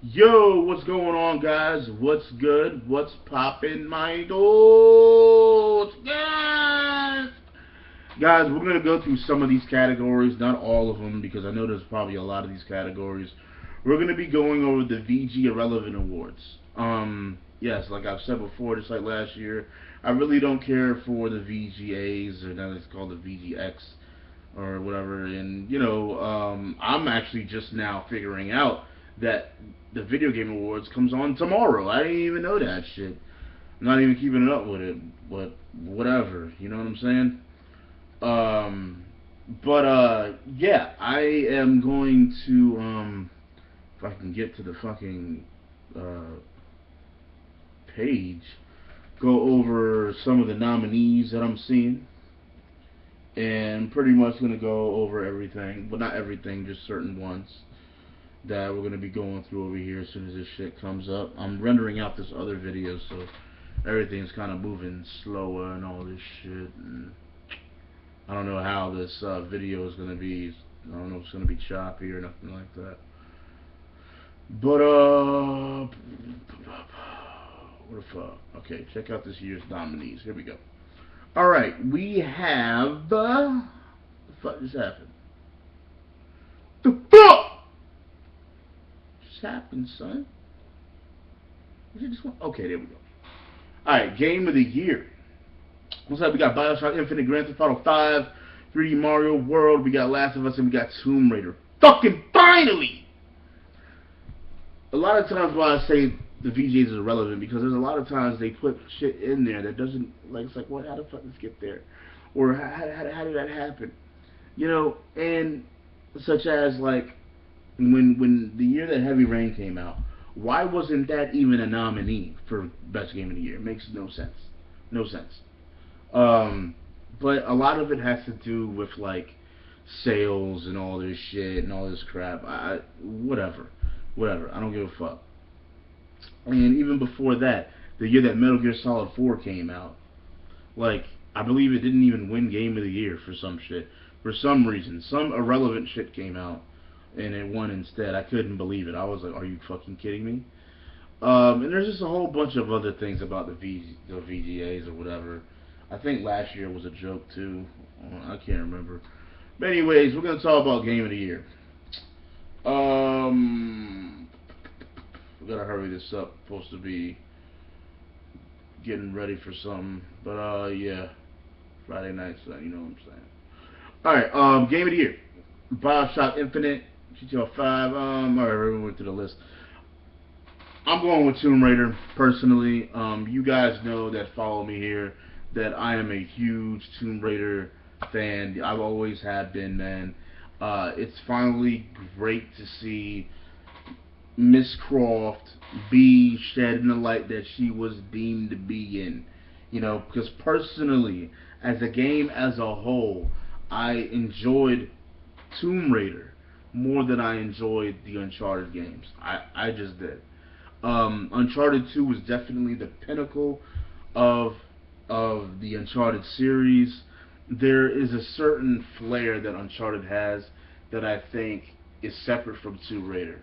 Yo, what's going on, guys? What's good? What's poppin', my dudes? Guys! Guys, we're gonna go through some of these categories, not all of them, because I know there's probably a lot of these categories. We're gonna be going over the VG Irrelevant Awards. Yes, like I've said before, just like last year, I really don't care for the VGAs, or now it's called the VGX or whatever. And I'm actually just now figuring out that the Video Game Awards comes on tomorrow. I didn't even know that shit. I'm not even keeping it up with it, but whatever. You know what I'm saying? Yeah, I am going to if I can get to the fucking uh, page, go over some of the nominees that I'm seeing, and pretty much gonna go over everything, but not everything, just certain ones that we're gonna be going through over here as soon as this shit comes up. I'm rendering out this other video, so everything's kind of moving slower and all this shit. And I don't know how this video is gonna be. I don't know if it's gonna be choppy or nothing like that. But what the fuck? Okay, check out this year's nominees. Here we go. All right, we have the fuck just happened? The fuck just happened, son? Was it just one? Okay, there we go. All right, game of the year. Looks like we got Bioshock Infinite, Grand Theft Auto 5, 3D Mario World. We got Last of Us, and we got Tomb Raider. Fucking finally! A lot of times why I say the VJs is irrelevant, because there's a lot of times they put shit in there that doesn't, like, it's like, what? How the fuck did this get there? Or how did that happen? And such as like when the year that Heavy Rain came out, why wasn't that even a nominee for best game of the year? It makes no sense. No sense. Um, but a lot of it has to do with like sales and all this shit and all this crap. Whatever, whatever. I don't give a fuck. And even before that, the year that Metal Gear Solid 4 came out, like I believe it didn't even win Game of the Year for some shit. For some reason, some irrelevant shit came out and it won instead. I couldn't believe it. I was like, "Are you fucking kidding me?" And there's just a whole bunch of other things about the VGAs or whatever. I think last year was a joke too. I can't remember. But anyways, we're gonna talk about Game of the Year. Um, we gotta hurry this up. Supposed to be getting ready for something, but yeah, Friday night, so you know what I'm saying. All right, Game of the Year: Bioshock Infinite, GTA 5. All right, we went through the list. I'm going with Tomb Raider personally. You guys know that follow me here that I am a huge Tomb Raider fan. I've always have been, man. It's finally great to see Miss Croft be shed in the light that she was deemed to be in. Because personally, as a game as a whole, I enjoyed Tomb Raider more than I enjoyed the Uncharted games. I just did. Uncharted 2 was definitely the pinnacle of the Uncharted series. There is a certain flair that Uncharted has that I think is separate from Tomb Raider,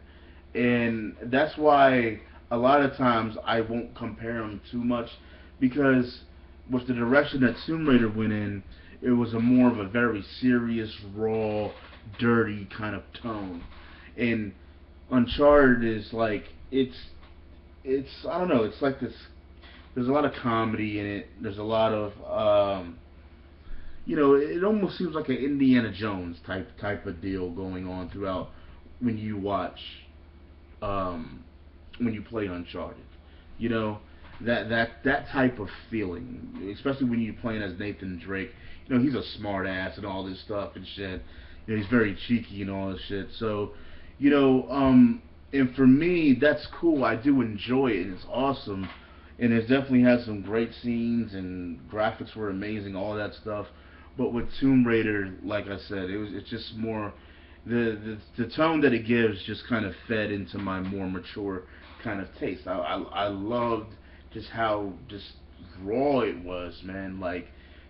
and that's why a lot of times I won't compare them too much, because with the direction that Tomb Raider went in, it was a more of a very serious, raw, dirty kind of tone, and Uncharted is like it's I don't know. It's like this. There's a lot of comedy in it. There's a lot of it almost seems like an Indiana Jones type of deal going on throughout when you watch when you play Uncharted. You know that type of feeling, especially when you're playing as Nathan Drake. He's a smart ass and all this stuff and shit. He's very cheeky and all this shit. So, you know, and for me, that's cool. I do enjoy it, and it's awesome. And it definitely has some great scenes, and graphics were amazing, all that stuff. But with Tomb Raider, like I said, it's just more the tone that it gives just kind of fed into my more mature kind of taste. I loved just how just raw it was, man. Like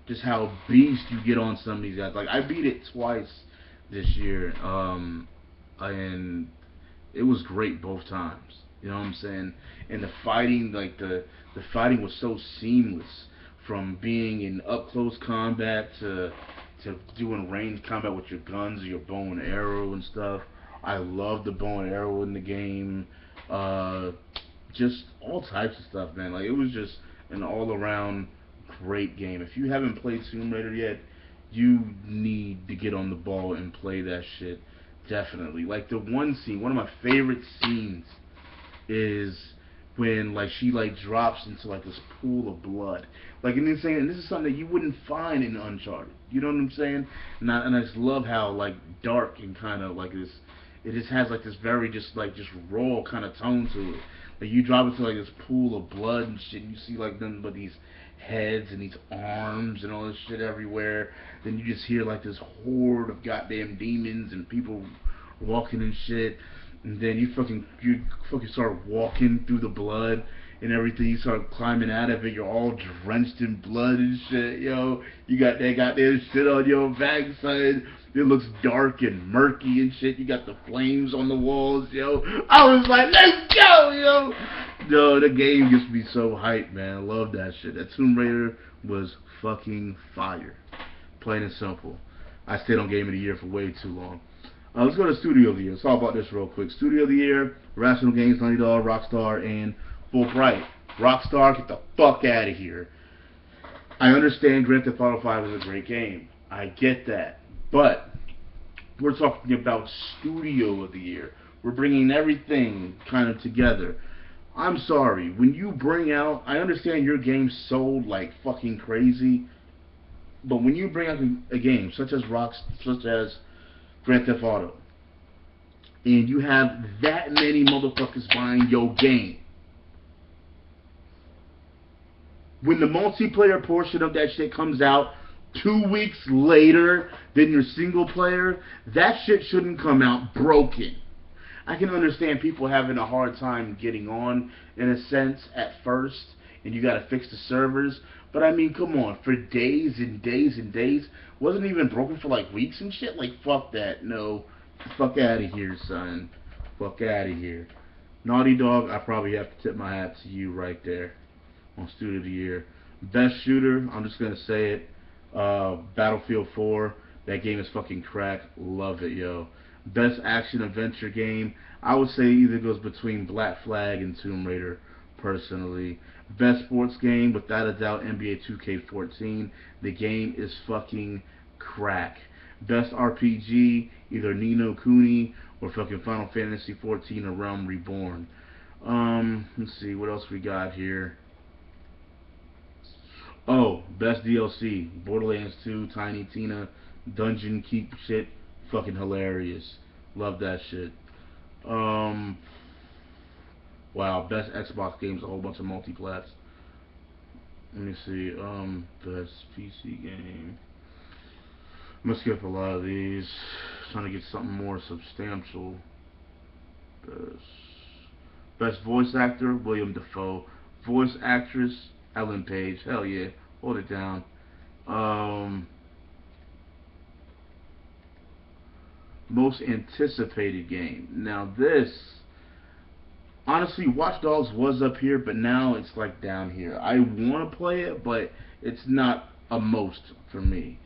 just how beast you get on some of these guys. Like I beat it twice this year, and It was great both times. You know what I'm saying? And the fighting, like the fighting was so seamless, from being in up close combat to doing range combat with your guns or your bow and arrow and stuff. I love the bow and arrow in the game. Uh, just all types of stuff, man. Like, it was just an all around great game. If you haven't played Tomb Raider yet, you need to get on the ball and play that shit. Definitely. Like, the one scene, one of my favorite scenes is when, like, she, like, drops into, like, this pool of blood. Like, and this is something that you wouldn't find in Uncharted. You know what I'm saying? And I just love how, like, dark and kind of like this. It just has, like, this very just raw kind of tone to it. Like, you drop into, like, this pool of blood and shit, and you see, like, nothing but these heads and these arms and all this shit everywhere. Then you just hear, like, this horde of goddamn demons and people walking and shit. And then you fucking start walking through the blood and everything. You start climbing out of it. You're all drenched in blood and shit, yo. You got that goddamn shit on your backside. It looks dark and murky and shit. You got the flames on the walls, yo. I was like, let's go, yo. Yo, the game gets me so hyped, man. I love that shit. That Tomb Raider was fucking fire. Plain and simple. I stayed on Game of the Year for way too long. Let's go to Studio of the Year. Let's talk about this real quick. Studio of the Year, Rational Games, Naughty Dog, Rockstar, and Fulbright. Rockstar, get the fuck out of here. I understand Grand Theft Auto 5 is a great game. I get that. But we're talking about Studio of the Year. We're bringing everything kind of together. I'm sorry. When you bring out... I understand your game sold like fucking crazy. But when you bring out a game such as Grand Theft Auto, and you have that many motherfuckers buying your game, when the multiplayer portion of that shit comes out 2 weeks later than your single player, that shit shouldn't come out broken. I can understand people having a hard time getting on, in a sense, at first, and you gotta fix the servers. But I mean, come on, for days and days and days, wasn't even broken for like weeks and shit. Like, fuck that, no, fuck out of here, son, fuck out of here. Naughty Dog, I probably have to tip my hat to you right there on Studio of the Year. Best shooter, I'm just gonna say it, Battlefield 4. That game is fucking crack. Love it, yo. Best action adventure game, I would say either goes between Black Flag and Tomb Raider, personally. Best sports game, without a doubt, NBA 2K14. The game is fucking crack. Best RPG, either Ni no Kuni or fucking Final Fantasy 14 or Realm Reborn. Let's see, what else we got here? Oh, best DLC, Borderlands 2, Tiny Tina, Dungeon Keep shit, fucking hilarious. Love that shit. Wow, best Xbox games, a whole bunch of multiplats. Let me see, best PC game. I'm gonna skip a lot of these. Trying to get something more substantial. Best voice actor, William Dafoe. Voice actress, Ellen Page. Hell yeah, hold it down. Most anticipated game. Now this, honestly, Watch Dogs was up here, but now it's like down here. I want to play it, but it's not a most for me.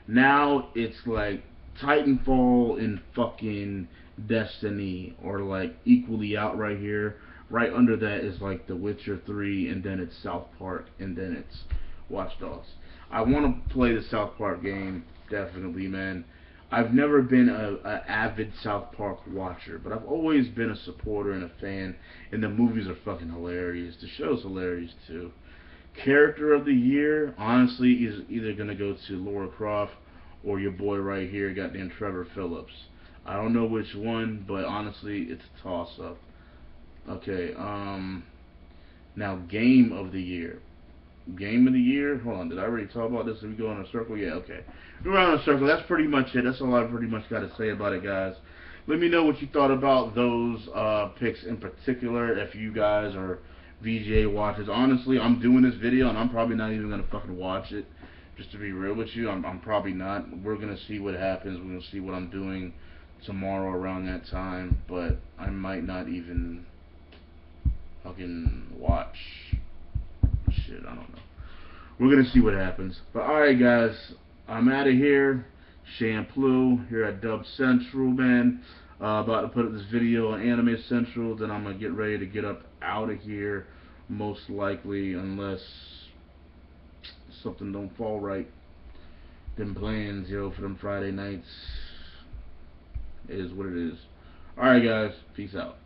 Now it's like Titanfall and fucking Destiny are like equally out right here. Right under that is like The Witcher 3, and then it's South Park, and then it's Watch Dogs. I want to play the South Park game, definitely, man. I've never been a avid South Park watcher, but I've always been a supporter and a fan, and the movies are fucking hilarious. The show's hilarious, too. Character of the Year, honestly, is either going to go to Lara Croft or your boy right here, goddamn Trevor Phillips. I don't know which one, but honestly, it's a toss-up. Okay, now Game of the Year. Game of the Year, hold on, did I already talk about this? Did we go in a circle? Yeah, okay. We're around a circle, that's pretty much it. That's all I pretty much got to say about it, guys. Let me know what you thought about those picks in particular, if you guys are VGA watchers. Honestly, I'm doing this video, and I'm probably not even going to fucking watch it. Just to be real with you, I'm probably not. We're going to see what happens. We're going to see what I'm doing tomorrow around that time, but I might not even fucking watch. Shit, I don't know. We're gonna see what happens. But alright, guys, I'm out of here. Shampoo here at Dub Central, man. About to put up this video on Anime Central. Then I'm gonna get ready to get up out of here, most likely, unless something don't fall right. Them plans, yo, for them Friday nights is what it is. Alright, guys, peace out.